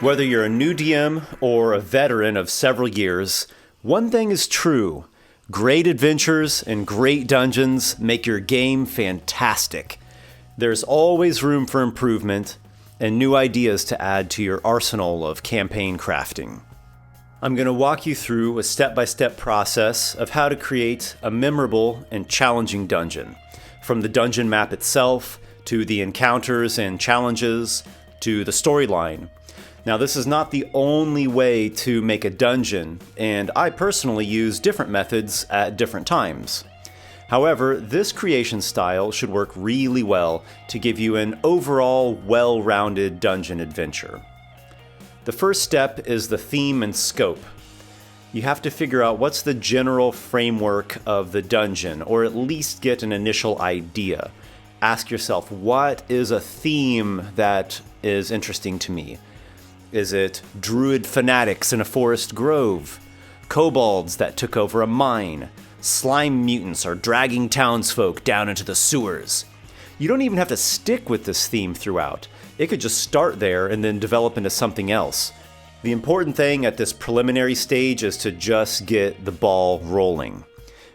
Whether you're a new DM or a veteran of several years, one thing is true. Great adventures and great dungeons make your game fantastic. There's always room for improvement and new ideas to add to your arsenal of campaign crafting. I'm going to walk you through a step-by-step process of how to create a memorable and challenging dungeon. From the dungeon map itself, to the encounters and challenges, to the storyline. Now, this is not the only way to make a dungeon, and I personally use different methods at different times. However, this creation style should work really well to give you an overall well-rounded dungeon adventure. The first step is the theme and scope. You have to figure out what's the general framework of the dungeon, or at least get an initial idea. Ask yourself, what is a theme that is interesting to me? Is it druid fanatics in a forest grove? Kobolds that took over a mine? Slime mutants are dragging townsfolk down into the sewers? You don't even have to stick with this theme throughout. It could just start there and then develop into something else. The important thing at this preliminary stage is to just get the ball rolling.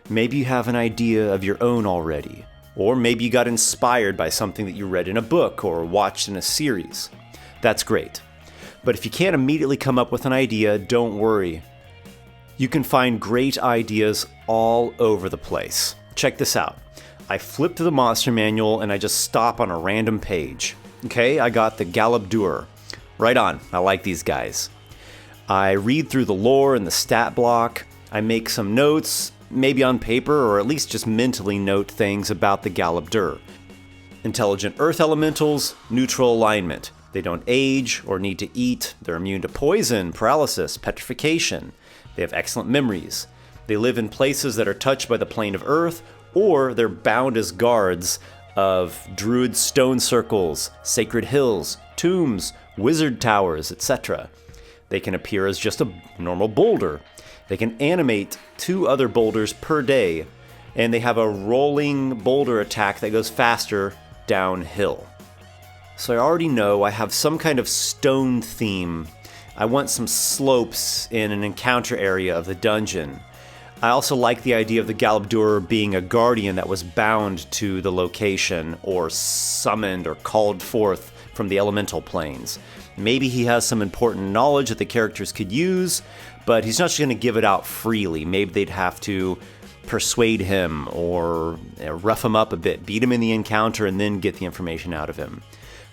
Maybe you have an idea of your own already, or maybe you got inspired by something that you read in a book or watched in a series. That's great. But if you can't immediately come up with an idea, don't worry. You can find great ideas all over the place. Check this out. I flip to the monster manual and I just stop on a random page. Okay, I got the Galabdur. Right on, I like these guys. I read through the lore and the stat block. I make some notes, maybe on paper or at least just mentally note things about the Galabdur. Intelligent earth elementals, neutral alignment. They don't age or need to eat. They're immune to poison, paralysis, petrification. They have excellent memories. They live in places that are touched by the plane of earth, or they're bound as guards of druid stone circles, sacred hills, tombs, wizard towers, etc. They can appear as just a normal boulder. They can animate 2 other boulders per day, and they have a rolling boulder attack that goes faster downhill. So I already know I have some kind of stone theme. I want some slopes in an encounter area of the dungeon. I also like the idea of the Galabdur being a guardian that was bound to the location, or summoned or called forth from the elemental planes. Maybe he has some important knowledge that the characters could use, but he's not just going to give it out freely. Maybe they'd have to persuade him or rough him up a bit, beat him in the encounter, and then get the information out of him.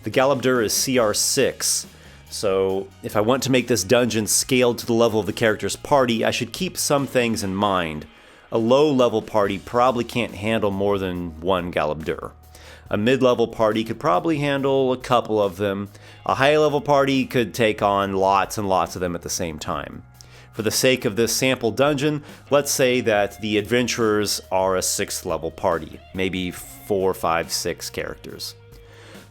The Galabdur is CR 6, so if I want to make this dungeon scaled to the level of the character's party, I should keep some things in mind. A low-level party probably can't handle more than 1 Galabdur. A mid-level party could probably handle a couple of them. A high-level party could take on lots and lots of them at the same time. For the sake of this sample dungeon, let's say that the adventurers are a 6th-level party, maybe 4, 5, 6 characters.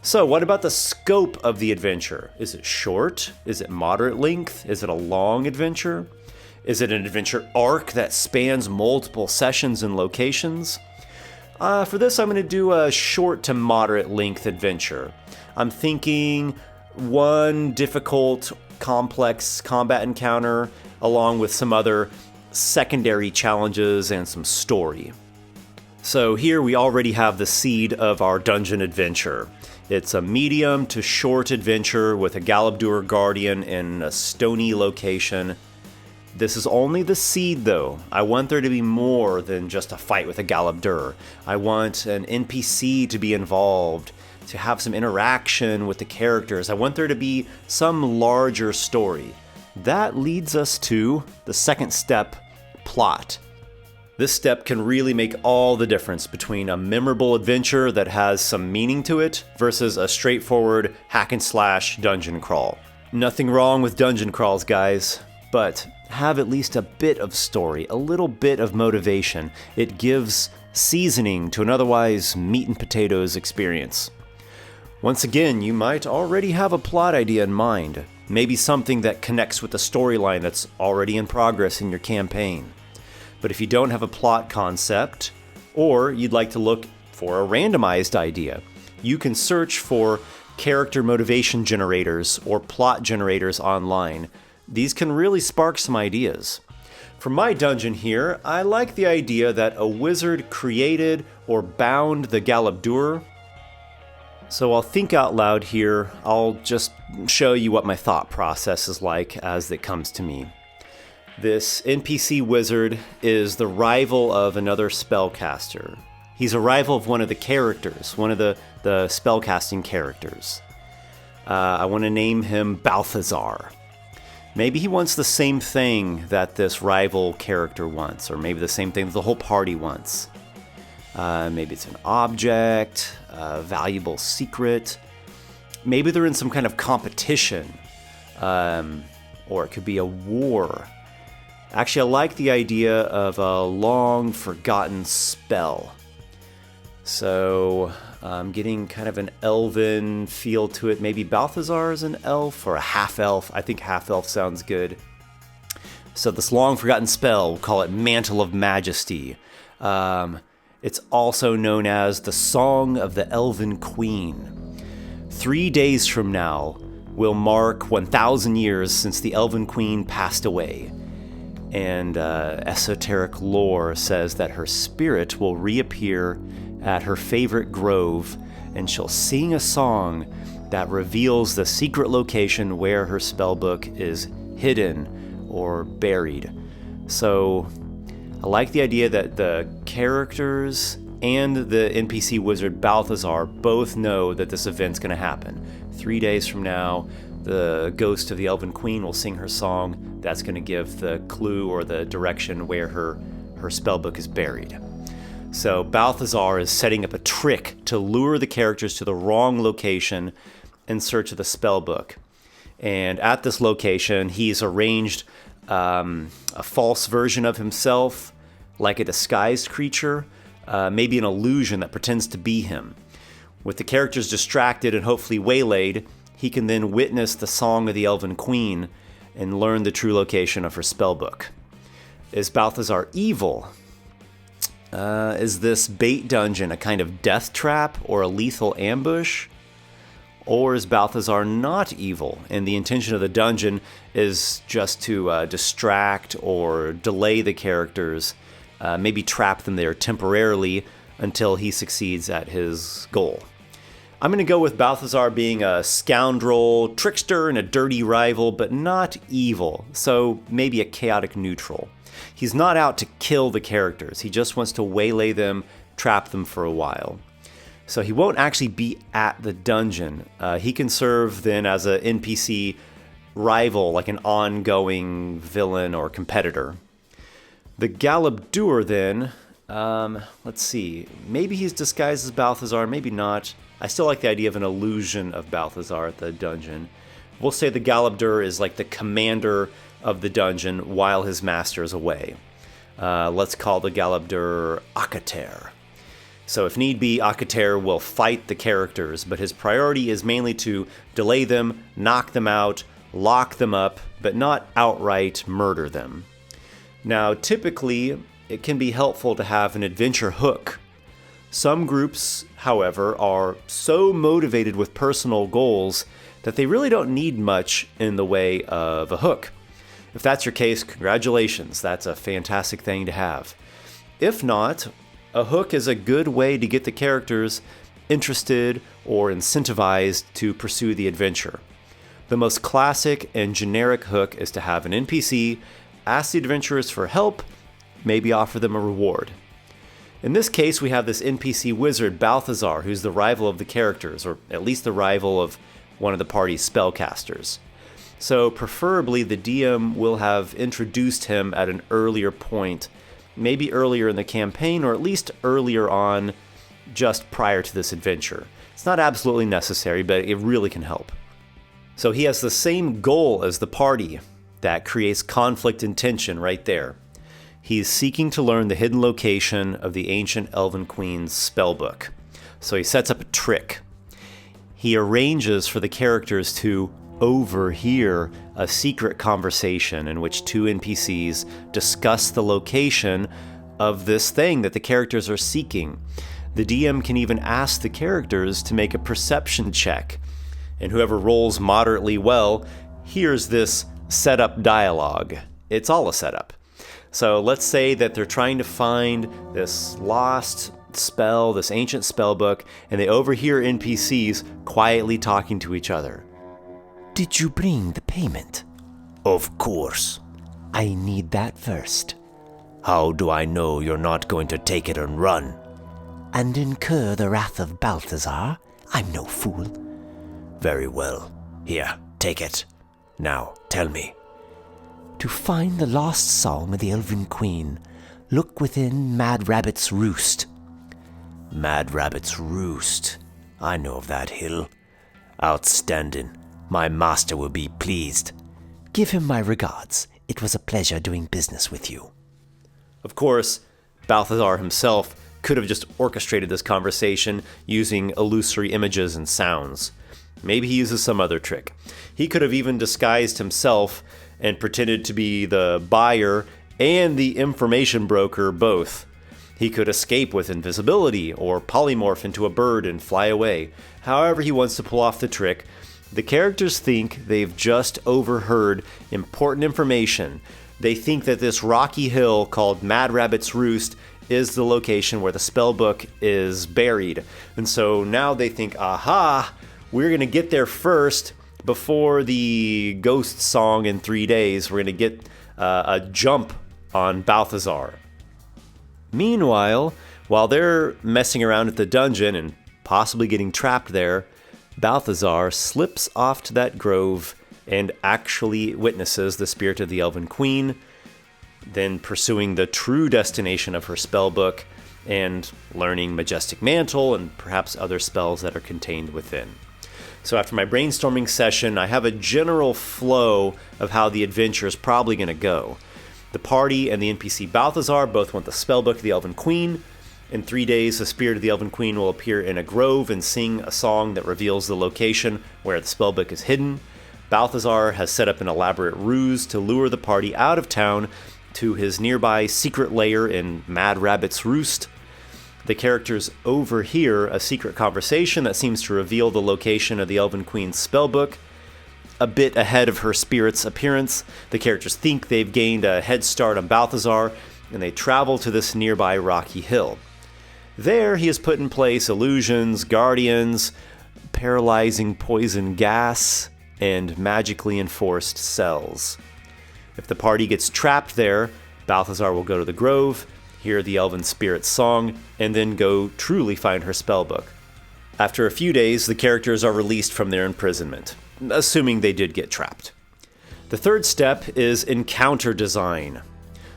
So what about the scope of the adventure? Is it short? Is it moderate length? Is it a long adventure? Is it an adventure arc that spans multiple sessions and locations? For this, I'm going to do a short to moderate length adventure. I'm thinking 1 difficult, complex combat encounter, along with some other secondary challenges and some story. So here we already have the seed of our dungeon adventure. It's a medium to short adventure with a Galabdur guardian in a stony location. This is only the seed though. I want there to be more than just a fight with a Galabdur. I want an NPC to be involved, to have some interaction with the characters. I want there to be some larger story. That leads us to the second step, plot. This step can really make all the difference between a memorable adventure that has some meaning to it versus a straightforward hack and slash dungeon crawl. Nothing wrong with dungeon crawls, guys, but have at least a bit of story, a little bit of motivation. It gives seasoning to an otherwise meat and potatoes experience. Once again, you might already have a plot idea in mind, maybe something that connects with the storyline that's already in progress in your campaign. But if you don't have a plot concept, or you'd like to look for a randomized idea, you can search for character motivation generators or plot generators online. These can really spark some ideas. For my dungeon here, I like the idea that a wizard created or bound the Galabdur. So I'll think out loud here. I'll just show you what my thought process is like as it comes to me. This NPC wizard is the rival of another spellcaster. He's a rival of one of the characters, one of the spellcasting characters. I want to name him Balthazar. Maybe he wants the same thing that this rival character wants, or maybe the same thing that the whole party wants. Maybe it's an object, a valuable secret. Maybe they're in some kind of competition, or it could be a war. Actually, I like the idea of a long forgotten spell. So I'm getting kind of an elven feel to it. Maybe Balthazar is an elf or a half-elf. I think half-elf sounds good. So this long forgotten spell, we'll call it Mantle of Majesty. It's also known as the Song of the Elven Queen. 3 days from now will mark 1,000 years since the Elven Queen passed away. And esoteric lore says that her spirit will reappear at her favorite grove, and she'll sing a song that reveals the secret location where her spellbook is hidden or buried. So I like the idea that the characters and the NPC wizard Balthazar both know that this event's going to happen. 3 days from now, the ghost of the Elven Queen will sing her song. That's going to give the clue or the direction where her spellbook is buried. So Balthazar is setting up a trick to lure the characters to the wrong location in search of the spellbook. And at this location, he's arranged a false version of himself, like a disguised creature, maybe an illusion that pretends to be him. With the characters distracted and hopefully waylaid, he can then witness the Song of the Elven Queen and learn the true location of her spellbook. Is Balthazar evil? Is this bait dungeon a kind of death trap or a lethal ambush? Or is Balthazar not evil, and the intention of the dungeon is just to distract or delay the characters, maybe trap them there temporarily until he succeeds at his goal? I'm going to go with Balthazar being a scoundrel, trickster, and a dirty rival, but not evil, so maybe a chaotic neutral. He's not out to kill the characters. He just wants to waylay them, trap them for a while. So he won't actually be at the dungeon. He can serve then as an NPC rival, like an ongoing villain or competitor. The Galabdur then, let's see, maybe he's disguised as Balthazar, maybe not. I still like the idea of an illusion of Balthazar at the dungeon. We'll say the Galabdur is like the commander of the dungeon while his master is away. Let's call the Galabdur Akater. So if need be, Akater will fight the characters, but his priority is mainly to delay them, knock them out, lock them up, but not outright murder them. Now, typically, it can be helpful to have an adventure hook. Some groups, however, are so motivated with personal goals that they really don't need much in the way of a hook. If that's your case, congratulations, that's a fantastic thing to have. If not, a hook is a good way to get the characters interested or incentivized to pursue the adventure. The most classic and generic hook is to have an NPC ask the adventurers for help, maybe offer them a reward. In this case, we have this NPC wizard, Balthazar, who's the rival of the characters, or at least the rival of one of the party's spellcasters. So preferably the DM will have introduced him at an earlier point, maybe earlier in the campaign, or at least earlier on, just prior to this adventure. It's not absolutely necessary, but it really can help. So he has the same goal as the party. That creates conflict and tension right there. He's seeking to learn the hidden location of the ancient Elven Queen's spellbook. So he sets up a trick. He arranges for the characters to overhear a secret conversation in which two NPCs discuss the location of this thing that the characters are seeking. The DM can even ask the characters to make a perception check and whoever rolls moderately well hears this setup dialogue. It's all a setup. So let's say that they're trying to find this lost spell, this ancient spell book, and they overhear NPCs quietly talking to each other. Did you bring the payment? Of course. I need that first. How do I know you're not going to take it and run? And incur the wrath of Balthazar? I'm no fool. Very well. Here, take it. Now, tell me. To find the lost song of the Elven Queen, look within Mad Rabbit's Roost. Mad Rabbit's Roost. I know of that hill. Outstanding. My master will be pleased. Give him my regards. It was a pleasure doing business with you. Of course, Balthazar himself could have just orchestrated this conversation using illusory images and sounds. Maybe he uses some other trick. He could have even disguised himself and pretended to be the buyer and the information broker both. He could escape with invisibility or polymorph into a bird and fly away. However he wants to pull off the trick, the characters think they've just overheard important information. They think that this rocky hill called Mad Rabbit's Roost is the location where the spellbook is buried. And so now they think, aha, we're going to get there first before the ghost song in 3 days. We're going to get a jump on Balthazar. Meanwhile, while they're messing around at the dungeon and possibly getting trapped there, Balthazar slips off to that grove and actually witnesses the spirit of the Elven Queen, then pursuing the true destination of her spellbook and learning Majestic Mantle and perhaps other spells that are contained within. So after my brainstorming session, I have a general flow of how the adventure is probably going to go. The party and the NPC Balthazar both want the spellbook of the Elven Queen. In 3 days, the spirit of the Elven Queen will appear in a grove and sing a song that reveals the location where the spellbook is hidden. Balthazar has set up an elaborate ruse to lure the party out of town to his nearby secret lair in Mad Rabbit's Roost. The characters overhear a secret conversation that seems to reveal the location of the Elven Queen's spellbook. A bit ahead of her spirit's appearance, the characters think they've gained a head start on Balthazar, and they travel to this nearby rocky hill. There, he has put in place illusions, guardians, paralyzing poison gas, and magically enforced cells. If the party gets trapped there, Balthazar will go to the grove, hear the elven spirit's song, and then go truly find her spellbook. After a few days, the characters are released from their imprisonment, assuming they did get trapped. The third step is encounter design.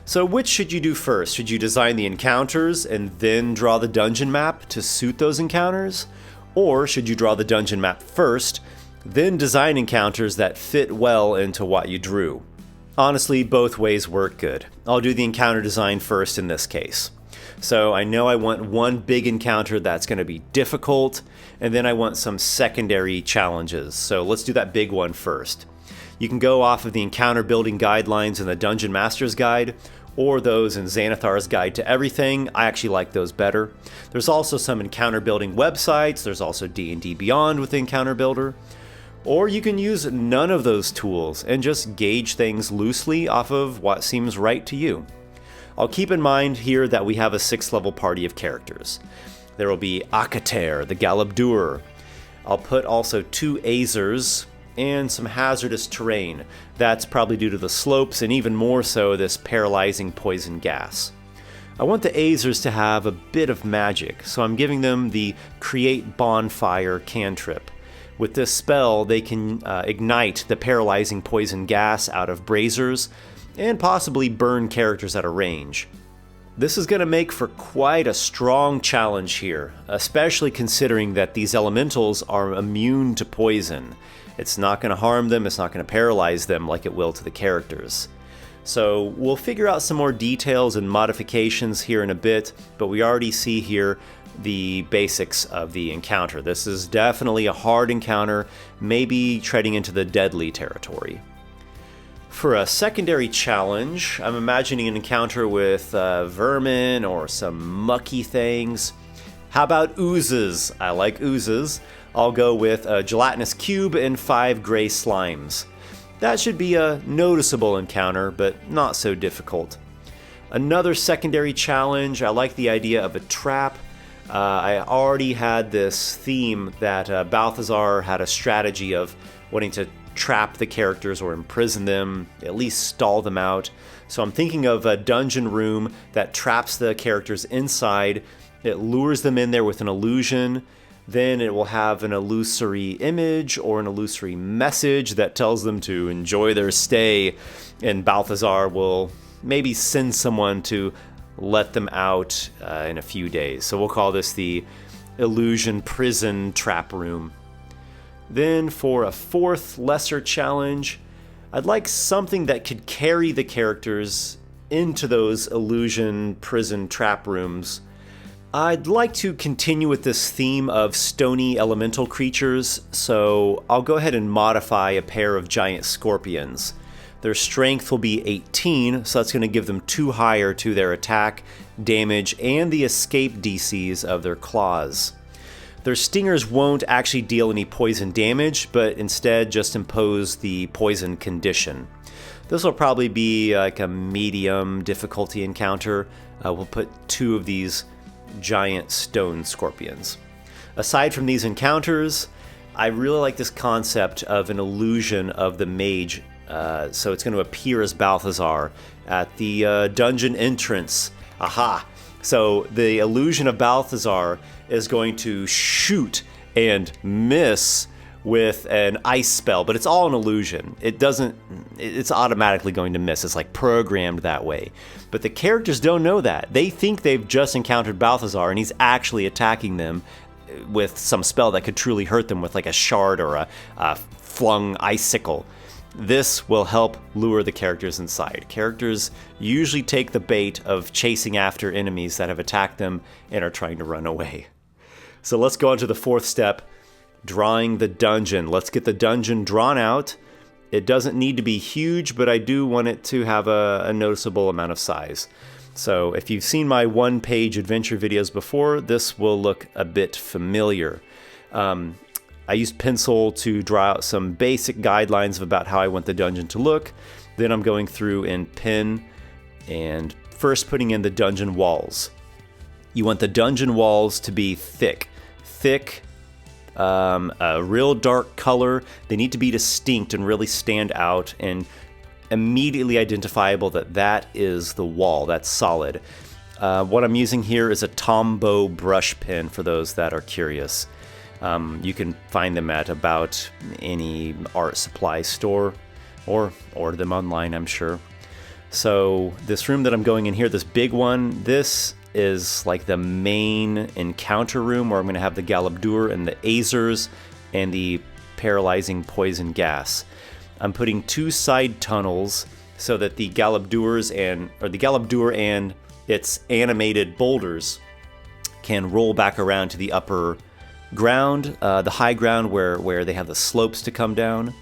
So which should you do first? Should you design the encounters and then draw the dungeon map to suit those encounters? Or should you draw the dungeon map first, then design encounters that fit well into what you drew? Honestly, both ways work good. I'll do the encounter design first in this case. So I know I want one big encounter that's going to be difficult, and then I want some secondary challenges. So let's do that big one first. You can go off of the encounter building guidelines in the Dungeon Master's Guide, or those in Xanathar's Guide to Everything. I actually like those better. There's also some encounter building websites. There's also D&D Beyond with the Encounter Builder. Or you can use none of those tools and just gauge things loosely off of what seems right to you. I'll keep in mind here that we have a 6th level party of characters. There will be Akater, the Galabdur. I'll put also 2 Azers and some hazardous terrain. That's probably due to the slopes and even more so this paralyzing poison gas. I want the Azers to have a bit of magic, so I'm giving them the Create Bonfire cantrip. With this spell, they can ignite the paralyzing poison gas out of braziers and possibly burn characters at a range. This is going to make for quite a strong challenge here, especially considering that these elementals are immune to poison. It's not going to harm them, it's not going to paralyze them like it will to the characters. So we'll figure out some more details and modifications here in a bit, but we already see here the basics of the encounter. This is definitely a hard encounter, maybe treading into the deadly territory. For a secondary challenge, I'm imagining an encounter with vermin or some mucky things. How about oozes? I like oozes. I'll go with a gelatinous cube and 5 gray slimes. That should be a noticeable encounter, but not so difficult. Another secondary challenge, I like the idea of a trap. I already had this theme that Balthazar had a strategy of wanting to trap the characters or imprison them, at least stall them out. So I'm thinking of a dungeon room that traps the characters inside. It lures them in there with an illusion. Then it will have an illusory image or an illusory message that tells them to enjoy their stay. And Balthazar will maybe send someone to let them out in a few days. So we'll call this the illusion prison trap room. Then for a fourth lesser challenge, I'd like something that could carry the characters into those illusion prison trap rooms. I'd like to continue with this theme of stony elemental creatures, so I'll go ahead and modify a pair of giant scorpions. Their strength will be 18, so that's going to give them 2 higher to their attack, damage, and the escape DCs of their claws. Their stingers won't actually deal any poison damage, but instead just impose the poison condition. This will probably be like a medium difficulty encounter. We'll put 2 of these giant stone scorpions. Aside from these encounters, I really like this concept of an illusion of the mage. So it's going to appear as Balthazar at the dungeon entrance. Aha! So the illusion of Balthazar is going to shoot and miss with an ice spell, but it's all an illusion. It's automatically going to miss. It's like programmed that way. But the characters don't know that. They think they've just encountered Balthazar and he's actually attacking them with some spell that could truly hurt them with like a shard or a flung icicle. This will help lure the characters inside. Characters usually take the bait of chasing after enemies that have attacked them and are trying to run away. So let's go on to the fourth step, drawing the dungeon. Let's get the dungeon drawn out. It doesn't need to be huge, but I do want it to have a noticeable amount of size. So if you've seen my one-page adventure videos before, this will look a bit familiar. I used pencil to draw out some basic guidelines of about how I want the dungeon to look. Then I'm going through in pen and first putting in the dungeon walls. You want the dungeon walls to be thick, a real dark color. They need to be distinct and really stand out and immediately identifiable that is the wall, that's solid. What I'm using here is a Tombow brush pen for those that are curious. You can find them at about any art supply store or order them online, I'm sure. So this room that I'm going in here, this big one, this is like the main encounter room where I'm going to have the Galabdur and the Azers and the paralyzing poison gas. I'm putting 2 side tunnels so that the Galabdur and its animated boulders can roll back around to the upper ground, the high ground where they have the slopes to come down.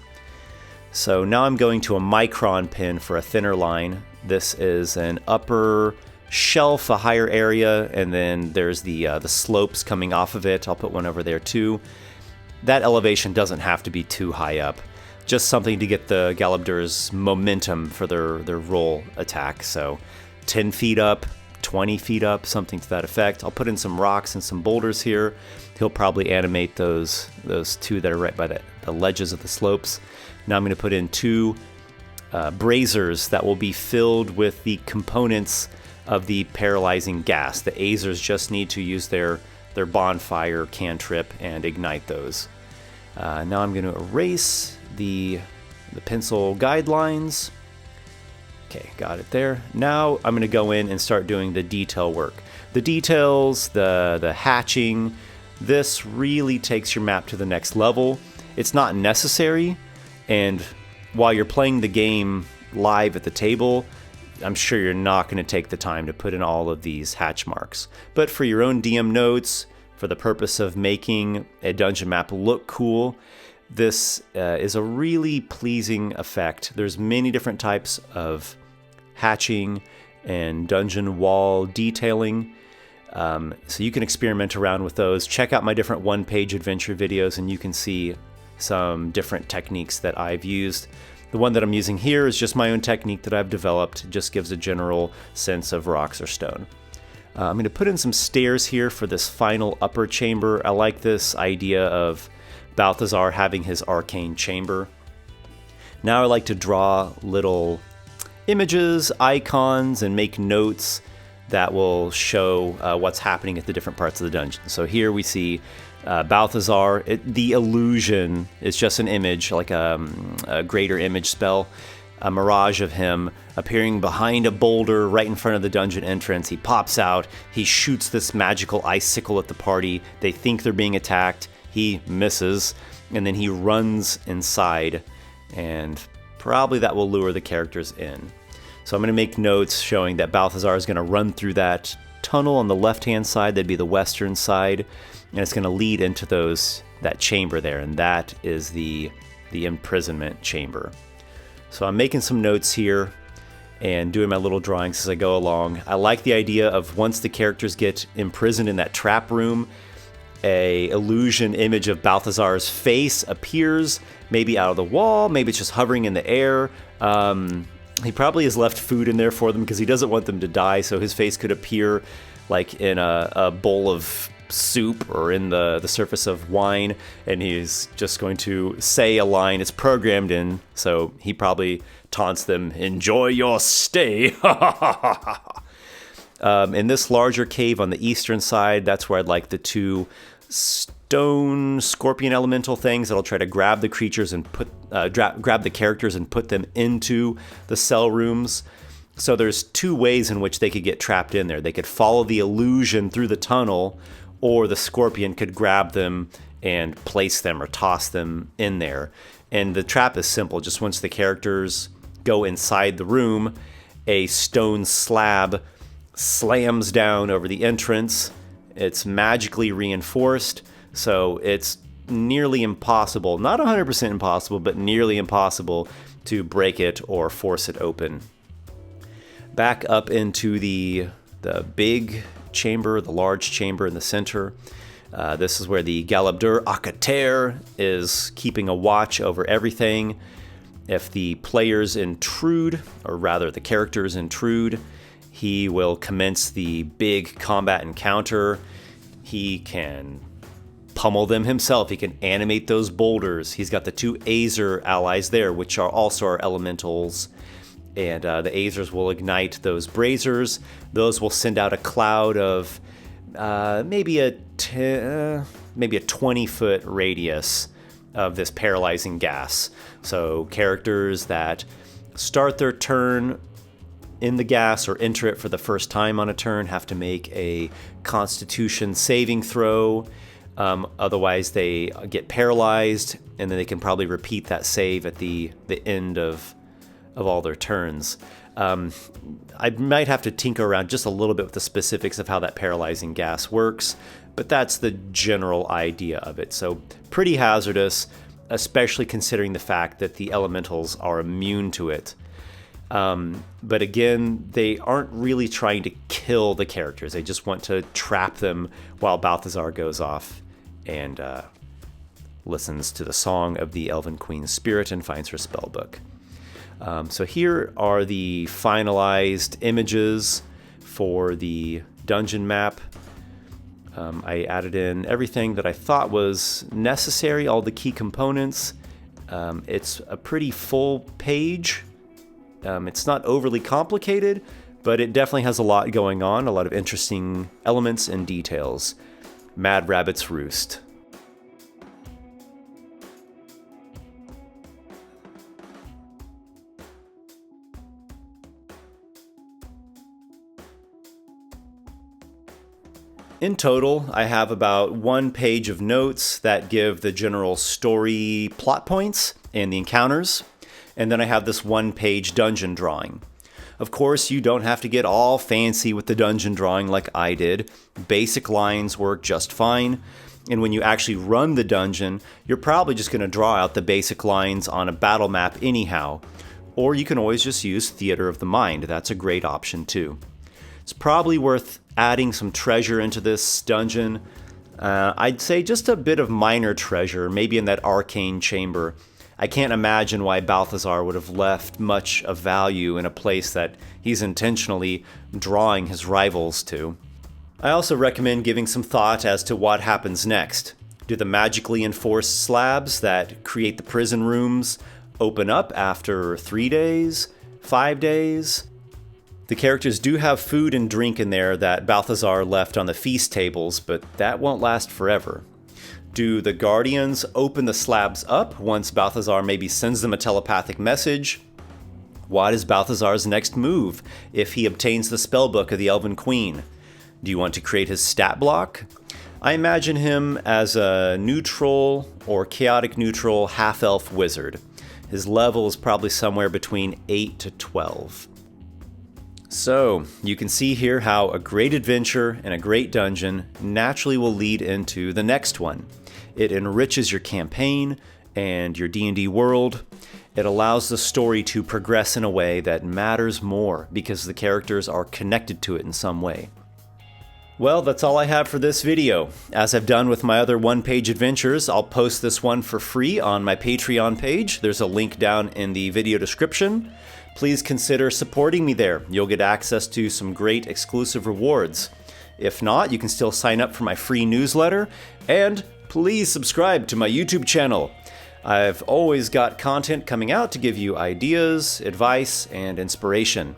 So now I'm going to a micron pen for a thinner line. This is an upper shelf, a higher area, and then there's the slopes coming off of it. I'll put one over there too. That elevation doesn't have to be too high up. Just something to get the Galabdur's momentum for their roll attack. So 10 feet up, 20 feet up, something to that effect. I'll put in some rocks and some boulders here. He'll probably animate those 2 that are right by the ledges of the slopes. Now I'm going to put in 2 braziers that will be filled with the components of the paralyzing gas. The Azers just need to use their bonfire cantrip and ignite those. Now I'm going to erase the pencil guidelines. Okay, got it there. Now I'm going to go in and start doing the detail work. The details, the hatching, this really takes your map to the next level. It's not necessary, and while you're playing the game live at the table, I'm sure you're not going to take the time to put in all of these hatch marks. But for your own DM notes, for the purpose of making a dungeon map look cool, this is a really pleasing effect. There's many different types of hatching and dungeon wall detailing. So you can experiment around with those. Check out my different one-page adventure videos and you can see some different techniques that I've used. The one that I'm using here is just my own technique that I've developed. It just gives a general sense of rocks or stone. I'm going to put in some stairs here for this final upper chamber. I like this idea of Balthazar having his arcane chamber. Now I like to draw little images, icons, and make notes that will show what's happening at the different parts of the dungeon. So here we see Balthazar. The illusion is just an image, like a greater image spell. A mirage of him appearing behind a boulder right in front of the dungeon entrance. He pops out, he shoots this magical icicle at the party. They think they're being attacked. He misses, and then he runs inside, and probably that will lure the characters in. So I'm going to make notes showing that Balthazar is going to run through that tunnel on the left-hand side. That'd be the western side, and it's going to lead into that chamber there, and that is the imprisonment chamber. So I'm making some notes here and doing my little drawings as I go along. I like the idea of once the characters get imprisoned in that trap room, a illusion image of Balthazar's face appears, maybe out of the wall, maybe it's just hovering in the air. He probably has left food in there for them because he doesn't want them to die, so his face could appear like in a bowl of soup or in the surface of wine, and he's just going to say a line. It's programmed in, so he probably taunts them, "Enjoy your stay." In this larger cave on the eastern side, that's where I'd like the two stone scorpion elemental things that'll try to grab the creatures and grab the characters and put them into the cell rooms. So there's two ways in which they could get trapped in there. They could follow the illusion through the tunnel, or the scorpion could grab them and place them or toss them in there. And the trap is simple. Just once the characters go inside the room, a stone slab slams down over the entrance. It's magically reinforced, so it's nearly impossible, not 100% impossible, but nearly impossible to break it or force it open. Back up into the big chamber, the large chamber in the center. This is where the Galabdur Akater is keeping a watch over everything. If the players intrude, or rather the characters intrude, he will commence the big combat encounter. He can pummel them himself. He can animate those boulders. He's got the two Azer allies there, which are also our elementals. And the Azers will ignite those braziers. Those will send out a cloud of maybe a 20-foot radius of this paralyzing gas. So characters that start their turn in the gas or enter it for the first time on a turn have to make a Constitution saving throw. Otherwise, they get paralyzed, and then they can probably repeat that save at the end of all their turns. I might have to tinker around just a little bit with the specifics of how that paralyzing gas works, but that's the general idea of it. So pretty hazardous, especially considering the fact that the elementals are immune to it. But again, they aren't really trying to kill the characters. They just want to trap them while Balthazar goes off and listens to the song of the Elven Queen's spirit and finds her spellbook. So here are the finalized images for the dungeon map. I added in everything that I thought was necessary, all the key components. It's a pretty full page. It's not overly complicated, but it definitely has a lot going on, a lot of interesting elements and details. Mad Rabbit's Roost. In total, I have about 1 page of notes that give the general story plot points and the encounters, and then I have this 1-page dungeon drawing. Of course, you don't have to get all fancy with the dungeon drawing like I did. Basic lines work just fine, and when you actually run the dungeon, you're probably just going to draw out the basic lines on a battle map anyhow, or you can always just use Theater of the Mind. That's a great option too. It's probably worth adding some treasure into this dungeon. I'd say just a bit of minor treasure, maybe in that arcane chamber. I can't imagine why Balthazar would have left much of value in a place that he's intentionally drawing his rivals to. I also recommend giving some thought as to what happens next. Do the magically enforced slabs that create the prison rooms open up after 3 days? 5 days? The characters do have food and drink in there that Balthazar left on the feast tables, but that won't last forever. Do the Guardians open the slabs up once Balthazar maybe sends them a telepathic message? What is Balthazar's next move if he obtains the spellbook of the Elven Queen? Do you want to create his stat block? I imagine him as a neutral or chaotic neutral half-elf wizard. His level is probably somewhere between 8 to 12. So, you can see here how a great adventure and a great dungeon naturally will lead into the next one. It enriches your campaign and your D&D world. It allows the story to progress in a way that matters more because the characters are connected to it in some way. Well, that's all I have for this video. As I've done with my other one-page adventures, I'll post this one for free on my Patreon page. There's a link down in the video description. Please consider supporting me there. You'll get access to some great exclusive rewards. If not, you can still sign up for my free newsletter, and please subscribe to my YouTube channel. I've always got content coming out to give you ideas, advice, and inspiration.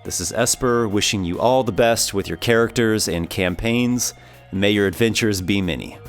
This is Esper wishing you all the best with your characters and campaigns. May your adventures be many.